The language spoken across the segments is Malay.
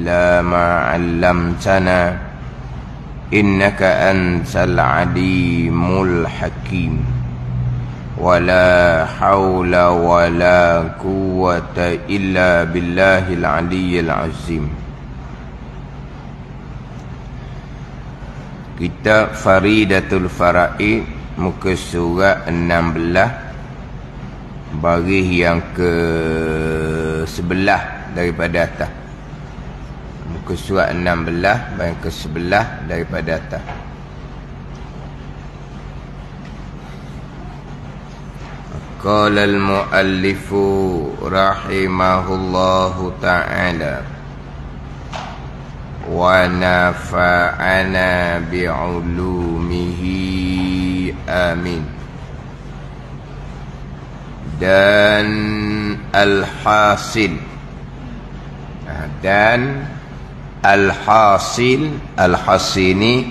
إلا ما علمتنا إنك أنت العليم الحكيم ولا حول ولا قوة إلا بالله العلي العظيم. Kitab Faridatul Faraid, muka surat 16, baris yang ke-11 daripada atas. Muka surat 16, baris ke-11 daripada atas. Qala al-muallifu rahimahullahu ta'ala wa nafa'ana bi'ulumihi amin. Dan al-hasil ini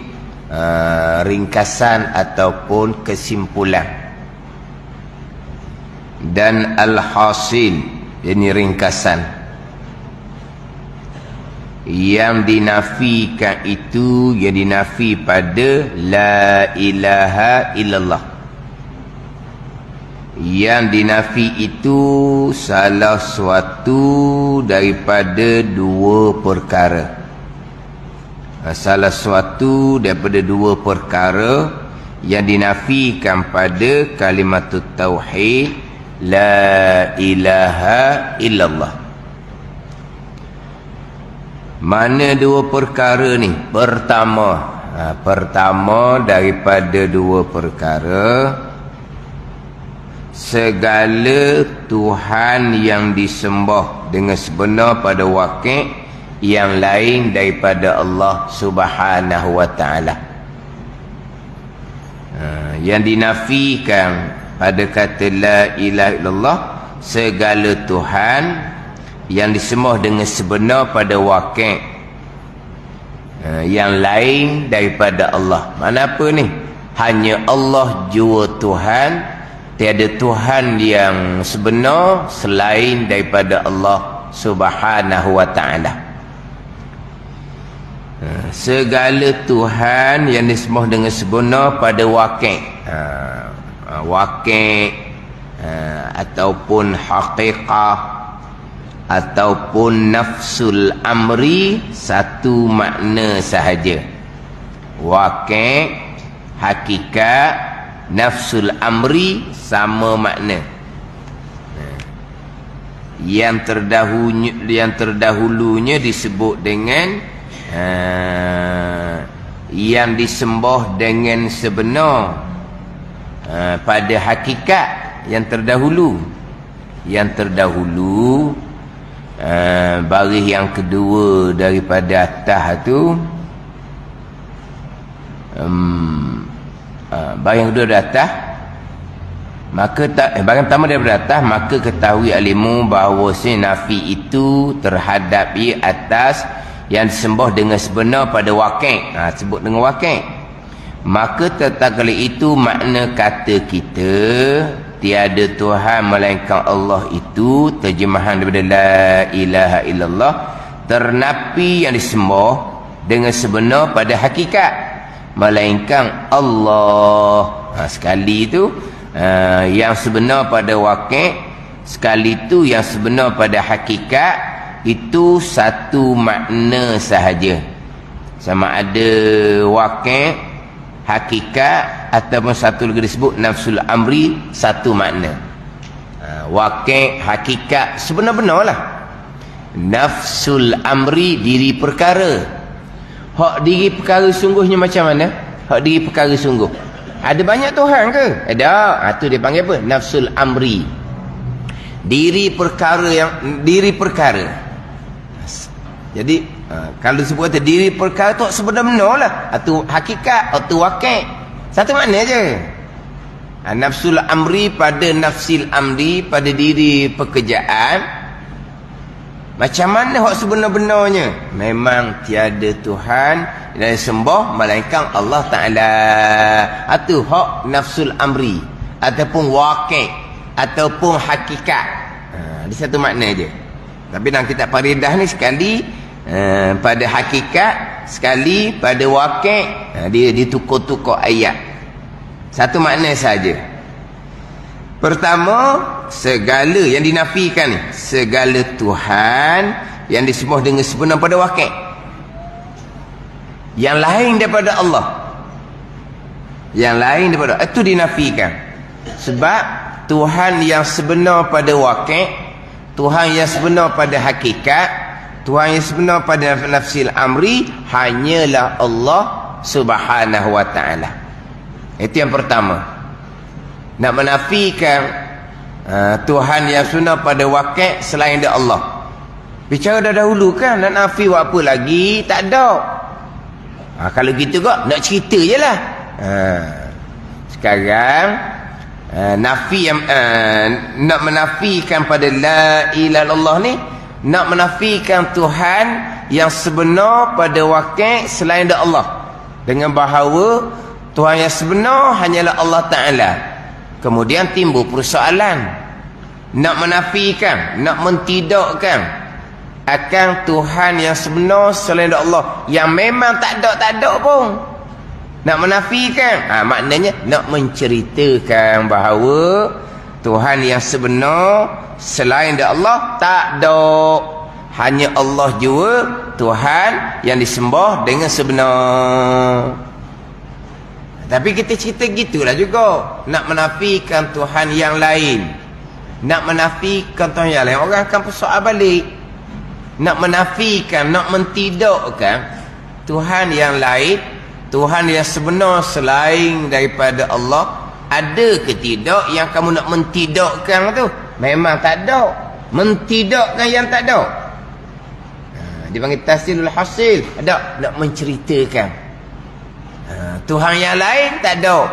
ringkasan ataupun kesimpulan. Dan al-hasil ini ringkasan. Yang dinafikan itu, yang dinafi pada la ilaha illallah. Yang dinafi itu salah suatu daripada dua perkara. Salah suatu daripada dua perkara yang dinafikan pada kalimatut tauhid la ilaha illallah. Mana dua perkara ni? Pertama daripada dua perkara, segala Tuhan yang disembah dengan sebenar pada wakil yang lain daripada Allah Subhanahu wa ta'ala. Yang dinafikan pada kata la ilaha illallah, segala Tuhan yang disembah dengan sebenar pada wakil yang lain daripada Allah. Mana apa ni? Hanya Allah jua Tuhan, tiada Tuhan yang sebenar selain daripada Allah Subhanahu wa ta'ala. Segala Tuhan yang disembah dengan sebenar pada wakil, wakil ataupun haqiqah ataupun nafsul amri, satu makna sahaja. Wakil, hakikat, nafsul amri sama makna. Yang terdahulunya disebut dengan yang disembah dengan sebenar pada hakikat. Yang terdahulu baris yang kedua daripada atas tu, baris yang kedua dari atas, maka baris pertama daripada atas, maka ketahui alimu bahawa nafi itu terhadap atas yang disembah dengan sebenar pada wakil, sebut dengan wakil. Maka tatkala itu makna kata kita tiada Tuhan melainkan Allah itu, terjemahan daripada la ilaha illallah, ternapi yang disembah dengan sebenar pada hakikat melainkan Allah. Sekali itu yang sebenar pada wakil, sekali itu yang sebenar pada hakikat, itu satu makna sahaja. Sama ada wakil, hakikat, ataupun satu lagi disebut nafsul amri, satu makna. Wakil, hakikat sebenar-benar lah. Nafsul amri, diri perkara. Hak diri perkara sungguhnya macam mana? Hak diri perkara sungguh, ada banyak Tuhan ke? Ada. Itu dia panggil apa? Nafsul amri, diri perkara. Diri perkara. Jadi kalau disebut diri perkara tu sebenar-benar lah. Itu hakikat, itu wakil, satu makna je. Nafsul amri pada nafsil amri, pada diri pekerjaan. Macam mana hak sebenar-benarnya? Memang tiada Tuhan yang disembah melainkan Allah Ta'ala. Itu hak nafsul amri, ataupun wakil, ataupun hakikat. Di satu makna je. Tapi dalam kitab Faridah ni sekali pada hakikat, sekali pada wakil. Dia ditukar-tukar ayat. Satu makna saja. Pertama, segala yang dinafikan ni, segala Tuhan yang disembah dengan sebenar pada wakil, yang lain daripada Allah, yang lain daripada itu dinafikan. Sebab Tuhan yang sebenar pada wakil, Tuhan yang sebenar pada hakikat, Tuhan yang sebenar pada nafsil amri hanyalah Allah Subhanahu wa ta'ala. Itu yang pertama. Nak menafikan Tuhan yang sebenar pada wakil selain dia Allah. Bicara dah dahulu kan, nak nafi buat apa lagi? Tak ada. Kalau gitu kok nak cerita je lah. Sekarang nafi yang nak menafikan pada la ilaha illallah ni, nak menafikan Tuhan yang sebenar pada wakil selain dia Allah, dengan bahawa Tuhan yang sebenar hanyalah Allah Ta'ala. Kemudian timbul persoalan, nak menafikan, nak mentidakkan akan Tuhan yang sebenar selain Allah, yang memang tak ada pun. Nak menafikan, maknanya nak menceritakan bahawa Tuhan yang sebenar selain Allah tak ada. Hanya Allah jua Tuhan yang disembah dengan sebenar. Tapi kita cerita gitulah juga. Nak menafikan Tuhan yang lain, nak menafikan Tuhan yang lain, orang akan persoal balik. Nak menafikan, nak mentidakkan Tuhan yang lain, Tuhan yang sebenar selain daripada Allah, ada ke tidak yang kamu nak mentidakkan tu? Memang tak ada. Mentidakkan yang tak ada, dipanggil tahsilul hasil. Ada, nak menceritakan Tuhan yang lain tak ada,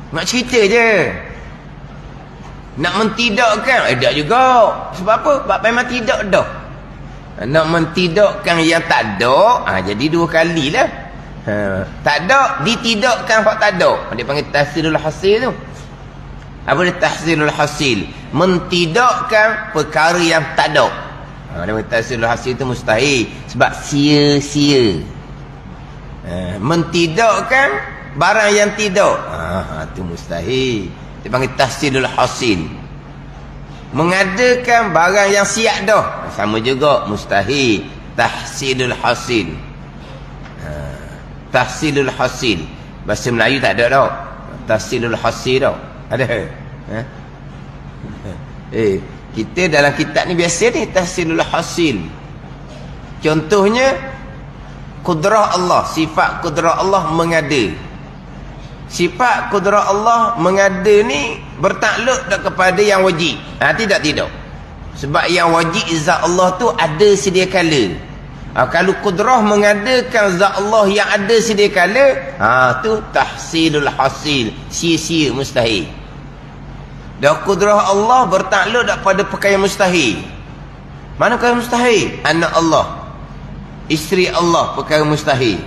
nak cerita je. Nak mentidakkan tak juga. Sebab apa? Sebab memang tidak dah. Nak mentidakkan yang tak ada, jadi dua kali lah. Tak ada, ditidakkan hak tak ada. Dia panggil tahsilul hasil tu. Apa dia tahsilul hasil? Mentidakkan perkara yang tak ada. Dia panggil tahsilul hasil tu mustahil, sebab sia-sia. Mentidakkan barang yang tidak, itu mustahil. Dia panggil tahsilul hasil. Mengadakan barang yang siap dah, sama juga mustahil. Tahsilul hasil. Tahsilul hasil bahasa Melayu tak ada tau. Tahsilul hasil tau. Ada? Kita dalam kitab ni biasa ni tahsilul hasil. Contohnya kudrah Allah, sifat kudrah Allah mengada. Sifat kudrah Allah mengada ni bertakluk kepada yang wajib. Tidak. Sebab yang wajib zat Allah tu ada sedia kala. Kalau kudrah mengadakan zat Allah yang ada sedia kala, tu tahsilul hasil, sia-sia, mustahil. Dan kudrah Allah bertakluk pada perkara mustahil. Mana perkara mustahil? Anak Allah, isteri Allah, perkara mustahil.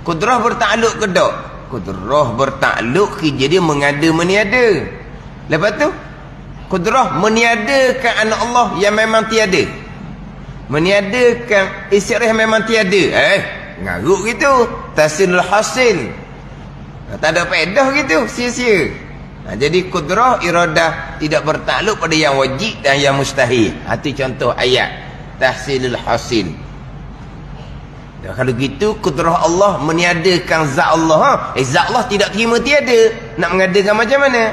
Kudrah bertakluk ke tak? Kudrah bertakluk kerja dia mengada meniada. Lepas tu kudrah meniadakan anak Allah yang memang tiada, meniadakan isteri yang memang tiada. Ngaruk gitu. Tahsilul hasil, tak ada faedah gitu, sia-sia. Jadi kudrah iradah tidak bertakluk pada yang wajib dan yang mustahil. Itu contoh ayat tahsilul hasil. Kalau gitu kudrah Allah meniadakan zat Allah. Zat Allah tidak terima tiada, nak mengadakan macam mana?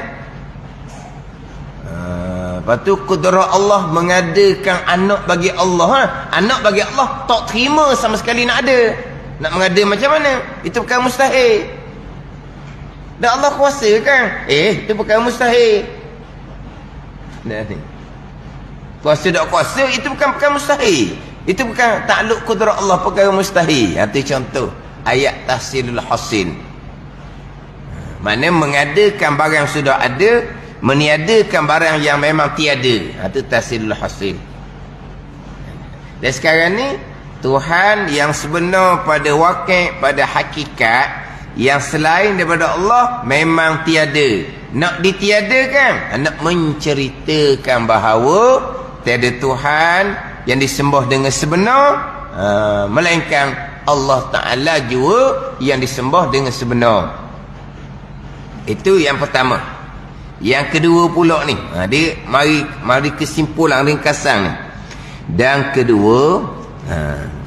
Lepas tu kudrah Allah mengadakan anak bagi Allah. Anak bagi Allah tak terima sama sekali nak ada. Nak mengada macam mana? Itu bukan mustahil. Dan Allah kuasa kan? Itu bukan mustahil. Kuasa tak kuasa, itu bukan mustahil. Itu bukan takluk kudrah Allah, perkara mustahil. Itu contoh ayat tahsilul hasil. Maknanya mengadakan barang yang sudah ada, meniadakan barang yang memang tiada. Itu tahsilul hasil. Dan sekarang ni Tuhan yang sebenar pada wakil, pada hakikat, yang selain daripada Allah memang tiada. Nak ditiadakan, nak menceritakan bahawa tiada Tuhan yang disembah dengan sebenar melainkan Allah Ta'ala jua yang disembah dengan sebenar. Itu yang pertama. Yang kedua pula ni, dia mari kesimpulan ringkasan ni. Dan kedua,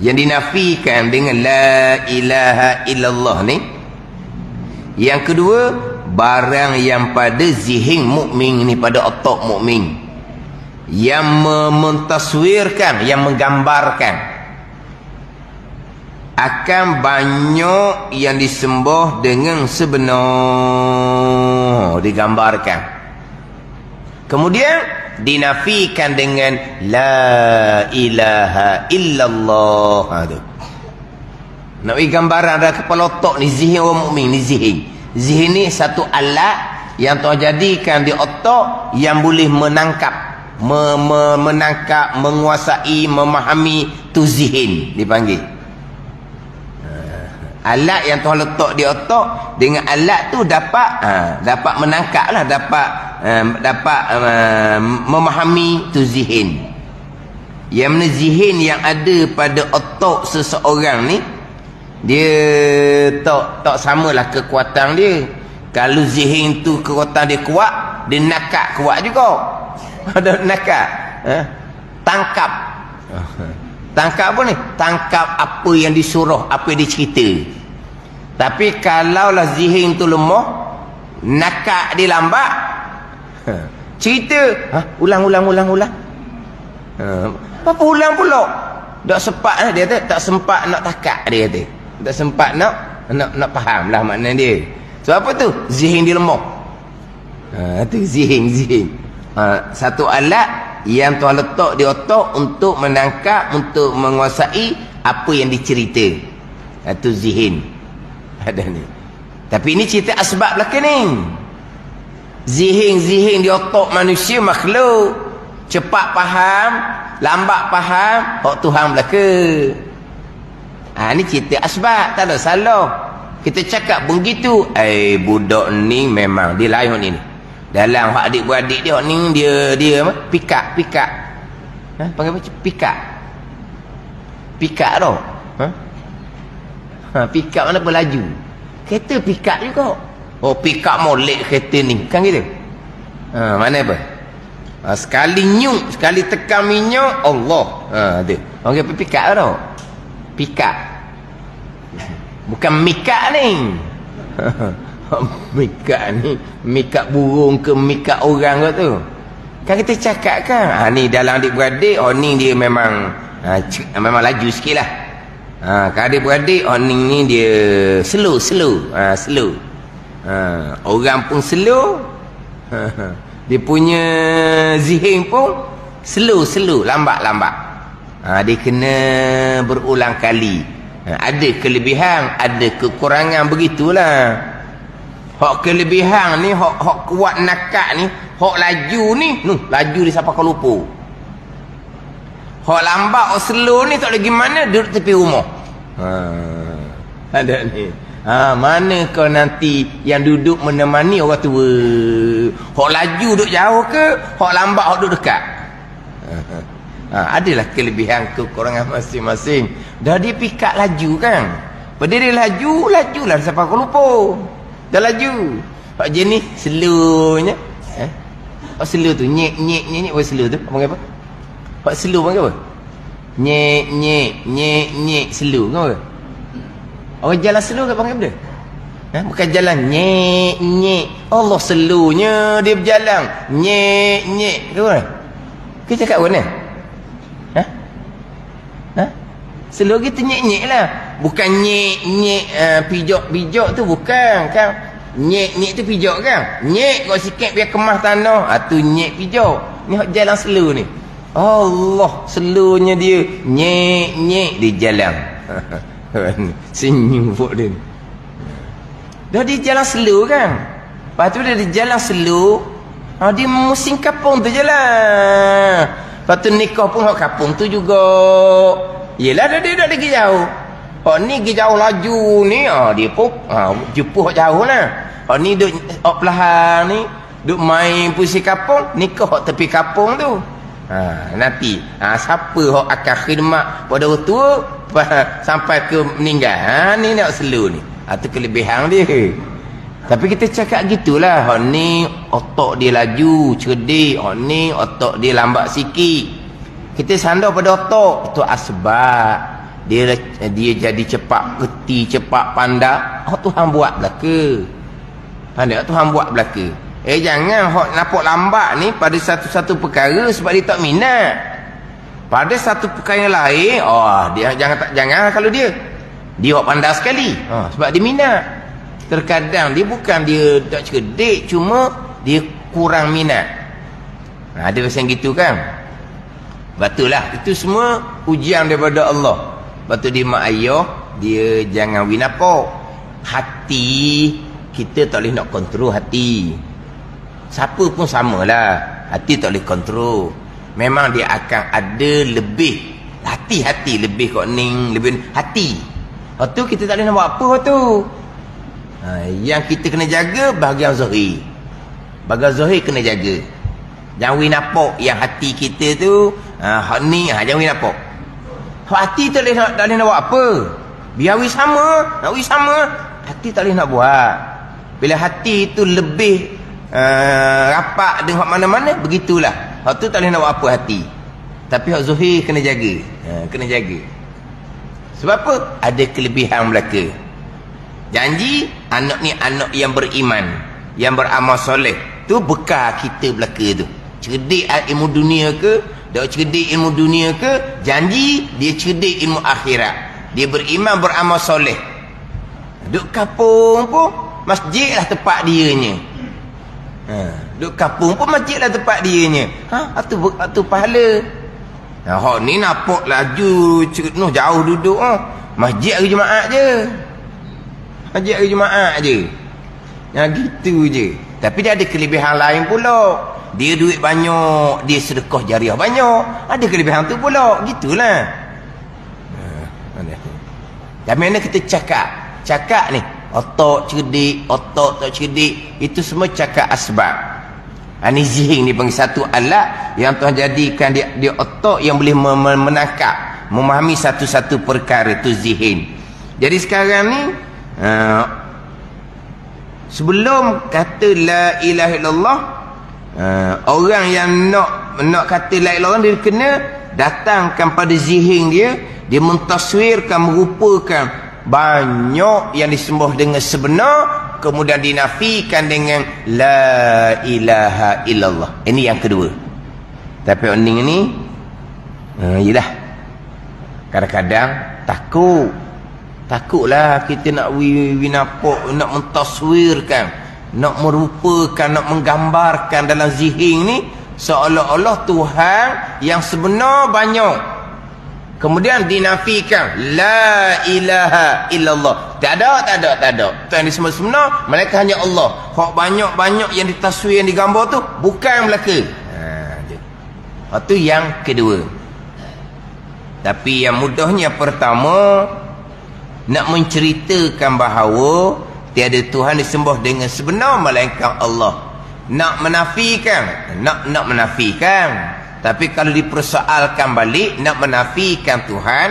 yang dinafikan dengan la ilaha illallah ni, yang kedua, barang yang pada zihin mukmin ni, pada otak mukmin, yang mentaswirkan, yang menggambarkan akan banyak yang disembah dengan sebenar, digambarkan. Kemudian dinafikan dengan la ilaha illallah. Nak bagi gambaran ada kepala otak ni, zihin orang mukmin ni, zihin ni satu alat yang Tuhan jadikan di otak yang boleh menangkap, menangkap, menguasai, memahami, tu zihin dipanggil. Alat yang Tuhan letak di otak, dengan alat tu dapat menangkap lah, dapat memahami, tu zihin. Yang mana zihin yang ada pada otak seseorang ni, dia tak samalah kekuatan dia. Kalau zihin tu kekuatan dia kuat, dia nakak kuat juga. Ada nakak, tangkap apa ni? Tangkap apa yang disuruh, apa yang dicerita. Tapi kalaulah zihin tu lemah, nakak dia lambat, cerita ulang. Apa ulang pula? Tak sempat dia kata, tak sempat nak takak dia kata. Tak sempat nak faham lah makna dia. Sebab apa tu? Zihin dia lemah. Tu zihin. Satu alat yang Tuhan letak di otak untuk menangkap, untuk menguasai apa yang dicerita. Itu zihin. Ada ni. Tapi ini cerita asbab belaka ni. Zihin di otak manusia makhluk. Cepat faham, lambat faham, hak Tuhan belaka. Ini cerita asbab, tak ada salah. Kita cakap begitu, budak ni memang dia lain ni. Dalam hak adik-beradik dia, ni dia apa? Pikak. Panggil apa? Pikak tau. Pikak mana pelaju. Kereta pikak juga. Oh, pikak molek kereta ni. Kan gitu. Mana apa? Sekali nyuk, sekali tekan minyak, Allah. Tu. Panggil apa pikak tau. Pikak. Bukan mikak ni. Mikak ni, mikak burung ke mikak orang ke tu. Kan kita cakap kan, ni dalam adik-beradik, ni dia memang laju sikit lah. Kalau adik-beradik, ni dia slow. Orang pun slow. Dia punya zihin pun slow, lambat. Dia kena berulang kali. Ada kelebihan, ada kekurangan, begitulah. Hak kelebihan ni, hak kuat nakak ni, hak laju ni, laju dia sampai ke lupa. Hak lambat, hak slow ni tak lagi mana, duduk tepi rumah. Ada ni. Mana kau nanti yang duduk menemani orang tua? Hak laju duduk jauh ke, hak lambat hak duduk dekat? Adalah kelebihan kekurangan masing-masing. Dah dia pikak laju kan. Pada dia laju lah sampai ke lupa. Dah laju. Hak jenis slownya. Hak slow tu nyek. Apa slow tu? Panggil apa? Hak slow panggil apa? Nyek slow kan apa? Orang jalan slow ke panggil benda? Bukan jalan nyek. Allah slownya dia berjalan. Nyek. Ke mana? Kita cakap mana? Slow kita nyek lah. Bukan nyek pijak tu bukan kan. Nyek tu pijak kan. Nyek kau sikit biar kemas tanah. Tu nyek pijak. Ni hak jalan slow ni. Allah slownya dia nyek dia jalan. Senyum pun dia. Dah dia jalan slow kan. Lepas tu dia jalan slow. Dia musim kapung tu jalan. Lepas tu nikah pun hak kapung tu juga. Yelah dia dah lagi jauh. Ni pergi jauh laju ni, dia pun jumpa jauh lah. Ni duk perlahan ni, duk main puisi kapung, nikah tepi kapung tu. Nanti siapa hok akan khidmat pada orang tua sampai ke meninggal. Ni nak slow ni. Itu kelebihan dia. Tapi kita cakap gitulah. Hok ni otak dia laju, cerdik. Hok ni otak dia lambat sikit. Kita sandar pada otak. Itu asbab. Dia jadi cepat reti, cepat pandai. Tuhan buat belaka. Pandai Tuhan buat belaka. Jangan hok nampak lambat ni pada satu-satu perkara sebab dia tak minat. Pada satu perkara yang lain, dia jangan kalau dia hok pandai sekali. Sebab dia minat. Terkadang dia bukan dia tak cerdik, cuma dia kurang minat. Ada macam gitu kan? Betullah, itu semua ujian daripada Allah. Betul dia mak ayah, dia jangan winapok. Hati kita tak boleh nak kontrol hati. Siapa pun samalah. Hati tak boleh kontrol. Memang dia akan ada lebih hati-hati, lebih koning, lebih hati. Lepas tu kita tak boleh nak buat apa tu. Yang kita kena jaga bahagian zahir. Bahagian zahir kena jaga. Jangan winapok yang hati kita tu hak ni jangan winapok. Hati tak boleh nak buat apa. Biar sama, nak sama, hati tak boleh nak buat. Bila hati itu lebih rapat dengan mana-mana, begitulah. Hak tu tak boleh nak buat apa hati. Tapi hak zuhir kena jaga. Kena jaga. Sebab apa? Ada kelebihan belaka. Janji anak ni anak yang beriman, yang beramal soleh. Tu bekal kita belaka tu. Cerdik ilmu dunia ke, tak cerdik ilmu dunia ke, janji dia cerdik ilmu akhirat. Dia beriman, beramal soleh. Duk kampung pun masjid lah tempat dianya. Duk kampung pun masjid lah tempat dianya. Itu pahala. Hak ni nampak laju jauh duduk. Masjid hari Jumaat je. Masjid hari Jumaat je. Yang gitu je. Tapi dia ada kelebihan lain pula. Dia duit banyak, dia sedekah jariah banyak. Ada kelebihan tu pula. Gitulah. Dan mana kita cakap ni, otak cerdik, otak tak cerdik, itu semua cakap asbab. Ini zihin ni panggil satu alat yang Tuhan jadikan dia otak yang boleh menangkap, memahami satu-satu perkara, itu zihin. Jadi sekarang ni sebelum kata la ilaha illallah, orang yang nak kata la ilaha illallah, dia kena datangkan pada zihin dia mentaswirkan, merupakan banyak yang disembah dengan sebenar, kemudian dinafikan dengan la ilaha illallah. Ini yang kedua. Tapi orang ni yelah, kadang-kadang takutlah kita nak winapok, nak mentaswirkan, nak merupakan, nak menggambarkan dalam zihin ni seolah-olah Tuhan yang sebenar banyak, kemudian dinafikan la ilaha illallah. Tak ada. Tuhan di sebenar, mereka hanya Allah. Hak banyak-banyak yang ditaswir, yang digambar tu bukan belaka. Itu yang kedua. Tapi yang mudahnya pertama, nak menceritakan bahawa tiada Tuhan disembah dengan sebenar melainkan Allah. Nak menafikan. Tapi kalau dipersoalkan balik, nak menafikan Tuhan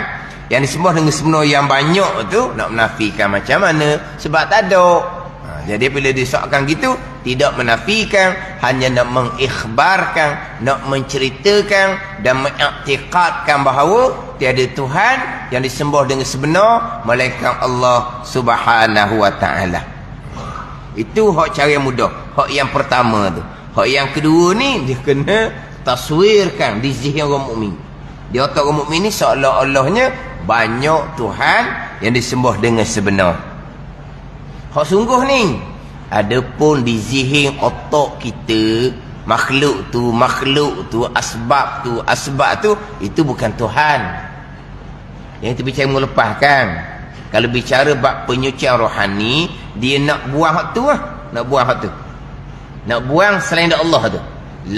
yang disembah dengan sebenar yang banyak tu, nak menafikan macam mana? Sebab tak ada. Jadi bila disoalkan gitu, tidak menafikan, hanya nak mengikhbarkan, nak menceritakan dan mengiktikadkan bahawa tiada Tuhan yang disembah dengan sebenar melainkan Allah Subhanahu wa taala. Itu hak cara yang mudah. Hak yang pertama tu. Hak yang kedua ni dia kena taswirkan di zihin orang mukmin. Di otak orang mukmin ni seolah-olahnya banyak Tuhan yang disembah dengan sebenar. Hak sungguh ni, adapun di zihin otak kita, makhluk tu, asbab tu, itu bukan Tuhan. Yang kita bicara melepaskan. Kalau bicara bab penyucian rohani, dia nak buang hak tu lah. Nak buang selain Allah tu.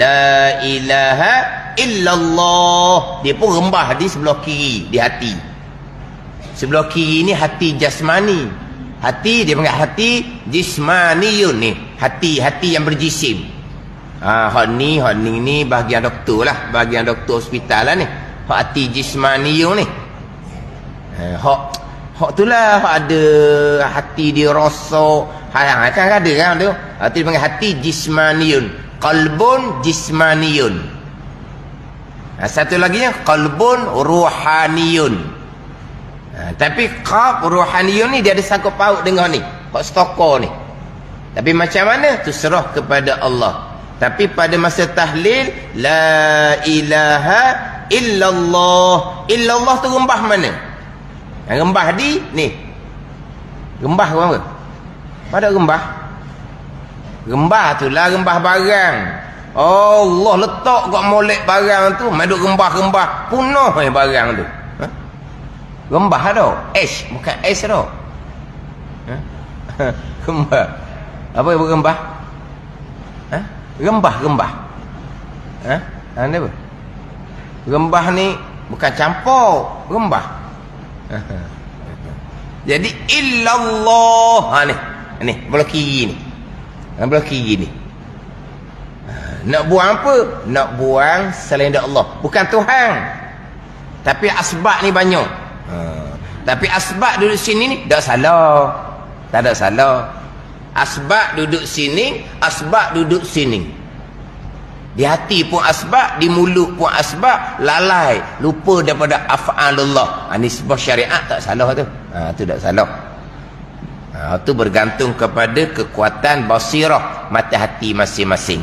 La ilaha illallah. Dia pun rembah di sebelah kiri, di hati. Sebelah kiri ni hati jasmani. Hati dia panggil hati jismaniyun ni. Hati yang berjisim. Hak ni bahagian doktor lah, bahagian doktor hospital lah ni. Hak hati jismaniyun ni. Hak tu lah, hak ada hati dia rasa. Kan ada kan tu. Hati dipanggil hati jismaniyun. Qalbun jismaniyun. Satu lagi yang qalbun ruhaniyun. Tapi qalb ruhaniyun ni dia ada sangkut paut dengan ni. Hak stokor ni. Tapi macam mana? Tu serah kepada Allah. Tapi pada masa tahlil, la ilaha illallah. Illallah tu rembah mana? Rembah di ni. Rembah apa? Pada rembah. Rembah tu lah rembah barang. Allah letak kat molek barang tu, maduk rembah-rembah punah barang tu. Rembah dah. Ash, bukan ash dah. Rembah. Apa yang berrembah? Rembah. Anda apa? Rembah ni bukan campur, rembah. Jadi illallah. Ni belah kiri ni. Belah kiri ni. Nak buang apa? Nak buang selain Allah. Bukan Tuhan. Tapi asbab ni banyak. Tapi asbab duduk sini ni tak salah. Tak ada salah. Asbab duduk sini, asbab duduk sini. Di hati pun asbab, di mulut pun asbab, lalai, lupa daripada af'alullah. Ini sebuah syariat tak salah tu. Tu tak salah. Itu bergantung kepada kekuatan basirah mata hati masing-masing.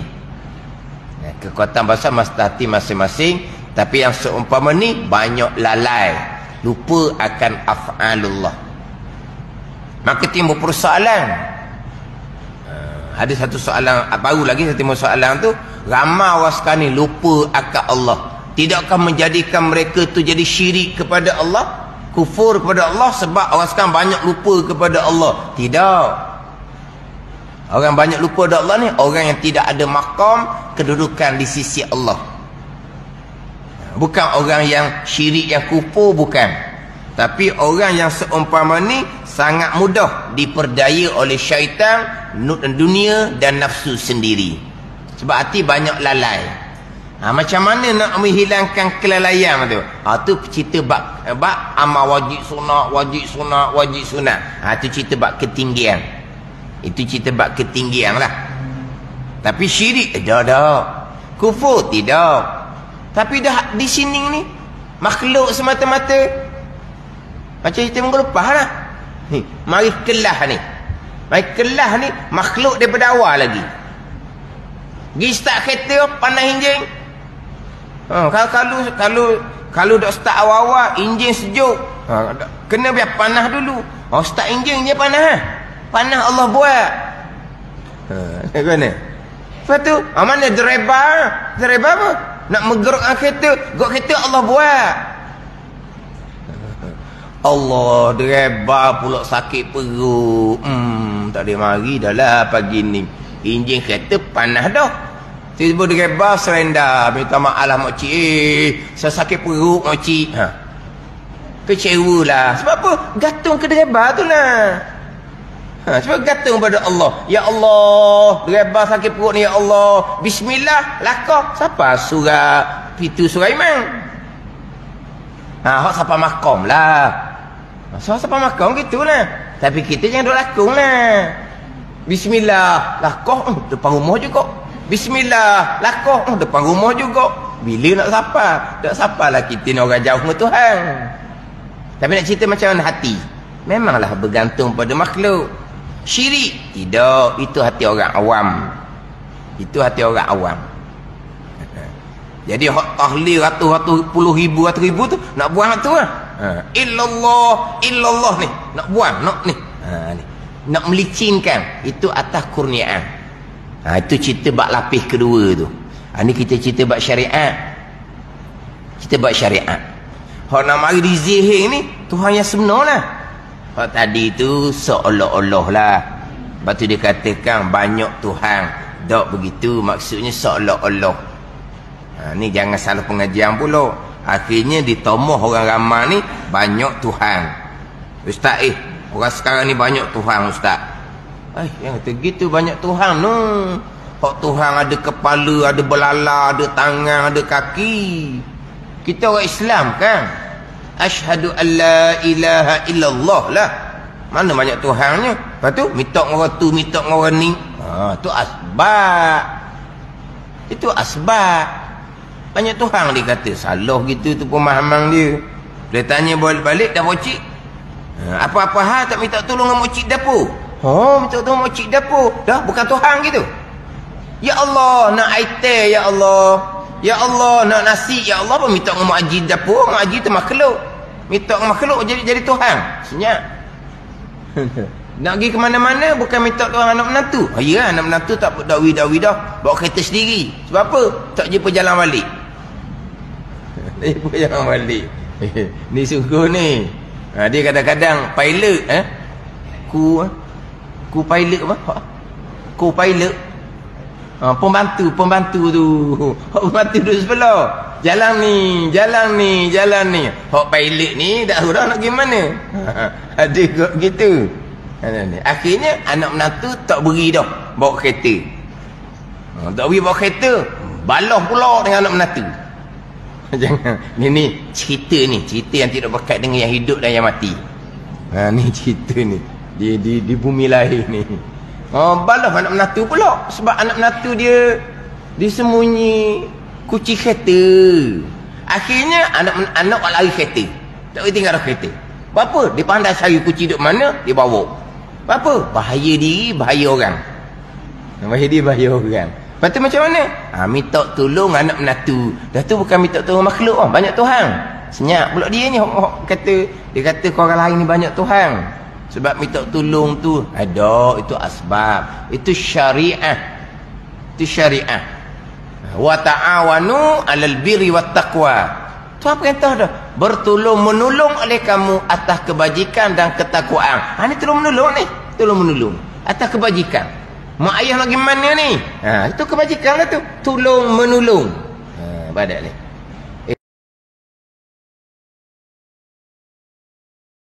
Kekuatan basirah mata hati masing-masing. Tapi yang seumpama ni banyak lalai, lupa akan af'alullah. Maka timbul persoalan. Ada satu soalan baru lagi, satu soalan tu, ramai orang sekarang ni lupa akan Allah. Tidakkah menjadikan mereka tu jadi syirik kepada Allah, kufur kepada Allah sebab orang sekarang banyak lupa kepada Allah? Tidak. Orang banyak lupa kepada Allah ni orang yang tidak ada maqam kedudukan di sisi Allah. Bukan orang yang syirik, yang kufur, bukan. Tapi orang yang seumpama ni sangat mudah diperdaya oleh syaitan, dunia dan nafsu sendiri. Sebab hati banyak lalai. Macam mana nak menghilangkan kelalaian tu? Tu cerita bab amal wajib sunat. Tu cerita bab ketinggian. Itu cerita bab ketinggian lah. Tapi syirik dah. Kufur tidak. Tapi dah di sini ni makhluk semata-mata. Macam cerita minggu lepas lah. Mari kelah ni. Makhluk daripada awal lagi. Pergi start kereta, panas enjin. Kalau dak start awal-awal, enjin sejuk. Kena biar panas dulu. Start enjin je panas. Panas Allah buat. Mana? Lepas tu, mana driver? Driver apa? Nak menggerukkan kereta. Geruk kereta Allah buat. Allah, driver pula sakit perut. Tak ada mari dah lah pagi ni. Enjin kereta panas dah. Tiba-tiba driver serenda. Minta maaf lah makcik. Saya sakit perut makcik. Kecewa lah. Sebab apa? Gantung ke driver tu lah. Sebab gantung pada Allah. Ya Allah, driver sakit perut ni, ya Allah. Bismillah, lakah. Siapa surah itu surah iman? Hak siapa makom lah. Siapa makom gitulah. Tapi kita jangan duk lakung lah. Bismillah, lakah depan rumah juga. Bismillah, lakah depan rumah juga. Bila nak sapa? Tak sapalah kita ni orang jauh dengan Tuhan. Tapi nak cerita macam mana hati? Memanglah bergantung pada makhluk. Syirik tidak, itu hati orang awam. Itu hati orang awam. Jadi hak tahlil ratus-ratus puluh ribu tu nak buang tu lah. Illallah ni nak buang, nak ni. Nak melicinkan, itu atas kurniaan. Itu cerita bab lapis kedua tu. Ni kita cerita bab syariat. Kita bab syariat. Hak nak mari di zihir ni Tuhan yang sebenar lah. Hak tadi tu seolah-olah lah. Lepas tu dia katakan banyak Tuhan. Tak begitu, maksudnya seolah-olah. Ni jangan salah pengajian pula. Akhirnya ditomah orang ramai ni banyak Tuhan. Ustaz, orang sekarang ni banyak Tuhan, Ustaz. Yang kata gitu banyak Tuhan no. Hak Tuhan ada kepala, ada belala, ada tangan, ada kaki. Kita orang Islam kan. Asyhadu an la ilaha illallah lah. Mana banyak Tuhannya. Lepas tu minta orang tu, minta orang ni. Tu asbab. Itu asbab. Banyak Tuhan dia kata. Salah gitu tu pemahaman dia. Dia tanya balik-balik dah mocik. Apa-apa hal tak minta tolong dengan mocik dapur. Minta tolong mocik dapur. Dah bukan Tuhan gitu. Ya Allah nak aitai ya Allah. Ya Allah nak nasi ya Allah pun minta dengan makcik dapur. Makcik tu makhluk. Minta dengan makhluk jadi Tuhan. Senyap. Nak pergi ke mana-mana bukan minta Tuhan anak menantu. Ya anak menantu tak dakwi-dakwi dah. Bawa kereta sendiri. Sebab apa? Tak jumpa jalan balik. Tak jumpa jalan balik. Ni sungguh ni. Dia kadang-kadang pilot ku pilot apa? Ku pilot. Pembantu tu. Pembantu tu sebelah. Jalan ni. Hak pilot ni dah tahu dah nak pergi mana. Ada kok gitu. Akhirnya anak menantu tak beri dah bawa kereta. Tak beri bawa kereta. Balah pula dengan anak menantu. Jangan. Ni cerita yang tidak berkait dengan yang hidup dan yang mati. Ni cerita ni. Di bumi lahir ni. Balah anak menantu pula. Sebab anak menantu dia disembunyi kunci kereta. Akhirnya anak lari kereta. Tak boleh tinggal kereta. Apa? Dia pandai cari kunci duduk mana, dia bawa. Apa? Bahaya diri, bahaya orang. Bahaya diri, bahaya orang. Lepas tu macam mana? Minta tolong anak menantu. Dah tu bukan minta tolong makhluk. Banyak Tuhan. Senyap pula dia ni. Dia kata korang lain ni banyak Tuhan. Sebab minta tolong tu ada, itu asbab. Itu syariah. Itu syariah. Wa ta'awanu 'alal birri wat taqwa. Tu apa perintah dah? Bertolong menolong oleh kamu atas kebajikan dan ketakwaan. Ni tolong menolong ni. Tolong menolong atas kebajikan. Mak ayah nak pergi mana ni? Itu kebajikan lah tu. Tolong menolong. Badak ni.